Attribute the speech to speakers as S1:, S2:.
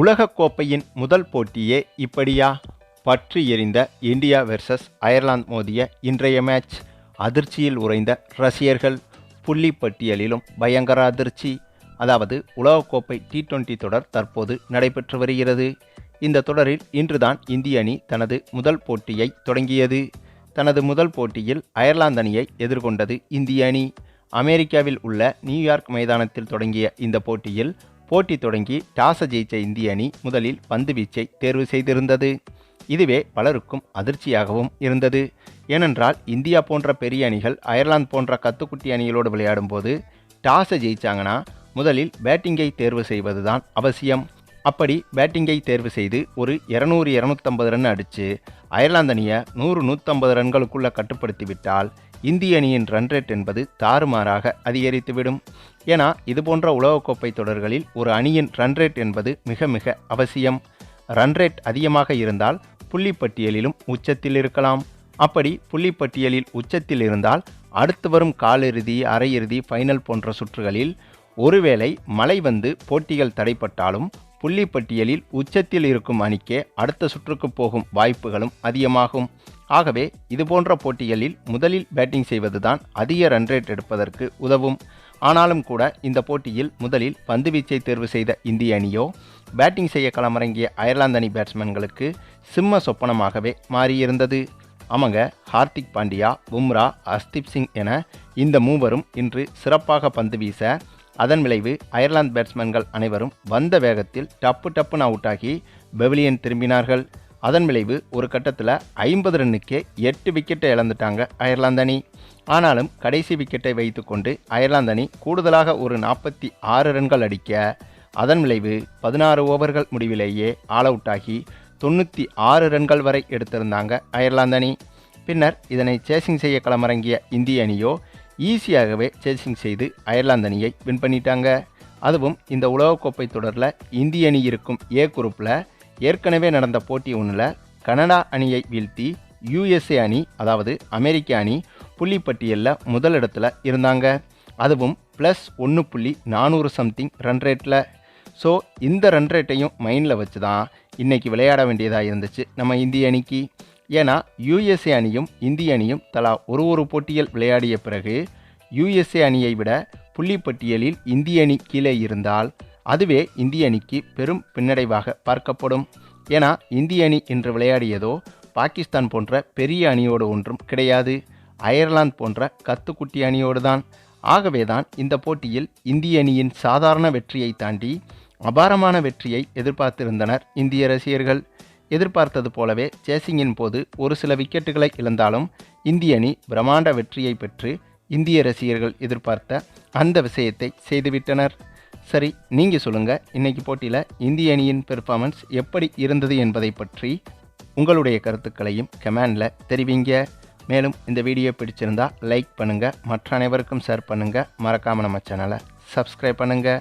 S1: உலகக்கோப்பையின் முதல் போட்டியே இப்படியா? பற்றி எரிந்த இந்தியா வெர்சஸ் அயர்லாந்து மோதிய இன்றைய மேட்ச். அதிர்ச்சியில் உறைந்த ரசிகர்கள். புள்ளி பட்டியலிலும் பயங்கர அதிர்ச்சி. அதாவது உலகக்கோப்பை T20 தொடர் தற்போது நடைபெற்று வருகிறது. இந்த தொடரில் இன்றுதான் இந்திய அணி தனது முதல் போட்டியை தொடங்கியது. தனது முதல் போட்டியில் அயர்லாந்து அணியை எதிர்கொண்டது இந்திய அணி. அமெரிக்காவில் உள்ள நியூயார்க் மைதானத்தில் தொடங்கிய இந்த போட்டியில் போட்டி தொடங்கி டாஸை ஜெயித்த இந்திய அணி முதலில் பந்து வீச்சை தேர்வு செய்திருந்தது. இதுவே பலருக்கும் அதிர்ச்சியாகவும் இருந்தது. ஏனென்றால் இந்தியா போன்ற பெரிய அணிகள் அயர்லாந்து போன்ற கத்துக்குட்டி அணிகளோடு விளையாடும் போது டாஸை ஜெயிச்சாங்கன்னா முதலில் பேட்டிங்கை தேர்வு செய்வதுதான் அவசியம். அப்படி பேட்டிங்கை தேர்வு செய்து ஒரு 200-250 ரன் அடித்து அயர்லாந்து அணியை 100-150 ரன்களுக்குள்ள கட்டுப்படுத்திவிட்டால் இந்திய அணியின் ரன் ரேட் என்பது தாறுமாறாக அதிகரித்துவிடும். ஏன்னா இதுபோன்ற உலகக்கோப்பை தொடர்களில் ஒரு அணியின் ரன் ரேட் என்பது மிக மிக அவசியம். ரன் ரேட் அதிகமாக இருந்தால் புள்ளிப்பட்டியலிலும் உச்சத்தில் இருக்கலாம். அப்படி புள்ளிப்பட்டியலில் உச்சத்தில் இருந்தால் அடுத்து வரும் காலிறுதி, அரையிறுதி, ஃபைனல் போன்ற சுற்றுகளில் ஒருவேளை மழை வந்து போட்டிகள் தடைப்பட்டாலும் புள்ளிப்பட்டியலில் உச்சத்தில் இருக்கும் அணிக்கே அடுத்த சுற்றுக்கு போகும் வாய்ப்புகளும் அதிகமாகும். ஆகவே இதுபோன்ற போட்டிகளில் முதலில் பேட்டிங் செய்வதுதான் அதிக ரன் ரேட் எடுப்பதற்கு உதவும். ஆனாலும் கூட இந்த போட்டியில் முதலில் பந்துவீச்சை தேர்வு செய்த இந்திய அணியோ பேட்டிங் செய்ய களமிறங்கிய அயர்லாந்து அணி பேட்ஸ்மேன்களுக்கு சிம்ம சொப்பனமாகவே மாறியிருந்தது. ஆமாங்க, ஹார்திக் பாண்டியா, பும்ரா, ஹர்ஷ்தீப் சிங் என இந்த மூவரும் இன்று சிறப்பாக பந்து வீச அதன் விளைவு அயர்லாந்து பேட்ஸ்மேன்கள் அனைவரும் வந்த வேகத்தில் டப்புன்னு அவுட் ஆகி பெவிலியன் திரும்பினார்கள். அதன் விளைவு ஒரு கட்டத்தில் 50 ரன்னுக்கே 8 விக்கெட்டை இழந்துட்டாங்க அயர்லாந்து அணி. ஆனாலும் கடைசி விக்கெட்டை வைத்து கொண்டு அயர்லாந்து அணி கூடுதலாக ஒரு 46 ரன்கள் அடிக்க அதன் விளைவு 16 ஓவர்கள் முடிவிலேயே ஆல் அவுட் ஆகி 96 ரன்கள் வரை எடுத்திருந்தாங்க அயர்லாந்து அணி. பின்னர் இதனை சேசிங் செய்ய களமிறங்கிய இந்திய அணியோ ஈஸியாகவே சேசிங் செய்து அயர்லாந்து அணியை வின் பண்ணிட்டாங்க. அதுவும் இந்த உலகக்கோப்பை தொடரில் இந்திய அணி இருக்கும் ஏ குரூப்பில் ஏற்கனவே நடந்த போட்டி ஒன்றில் கனடா அணியை வீழ்த்தி USA அணி, அதாவது அமெரிக்க அணி புள்ளிப்பட்டியலில் முதலிடத்தில் இருந்தாங்க. அதுவும் +1.400 சம்திங் ரன் ரேட்டில். ஸோ இந்த ரன் ரேட்டையும் மைண்டில் வச்சு தான் இன்றைக்கி விளையாட வேண்டியதாக இருந்துச்சு நம்ம இந்திய அணிக்கு. ஏன்னா USA அணியும் இந்திய அணியும் தலா ஒரு போட்டியில் விளையாடிய பிறகு USA அணியை விட புள்ளிப்பட்டியலில் இந்திய அணி கீழே இருந்தால் அதுவே இந்திய அணிக்கு பெரும் பின்னடைவாக பார்க்கப்படும். ஏன்னா இந்திய அணி இன்று விளையாடியதோ பாகிஸ்தான் போன்ற பெரிய அணியோடு ஒன்றும் கிடையாது, அயர்லாந்து போன்ற கத்துக்குட்டி அணியோடு தான். ஆகவே தான் இந்த போட்டியில் இந்திய அணியின் சாதாரண வெற்றியை தாண்டி அபாரமான வெற்றியை எதிர்பார்த்திருந்தனர் இந்திய ரசிகர்கள். எதிர்பார்த்தது போலவே சேசிங்கின் போது ஒரு சில விக்கெட்டுகளை இழந்தாலும் இந்திய அணி பிரம்மாண்ட வெற்றியை பெற்று இந்திய ரசிகர்கள் எதிர்பார்த்த அந்த விஷயத்தை செய்துவிட்டனர். சரி, நீங்கள் சொல்லுங்கள், இன்னைக்கு போட்டியில் இந்திய அணியின் பெர்ஃபார்மன்ஸ் எப்படி இருந்தது என்பதை பற்றி உங்களுடைய கருத்துக்களையும் கமெண்டில் தெரிவிங்க. மேலும் இந்த வீடியோ பிடிச்சிருந்தால் லைக் பண்ணுங்கள், மற்ற அனைவருக்கும் ஷேர் பண்ணுங்கள், மறக்காமல் நம்ம சேனலை சப்ஸ்கிரைப் பண்ணுங்கள்.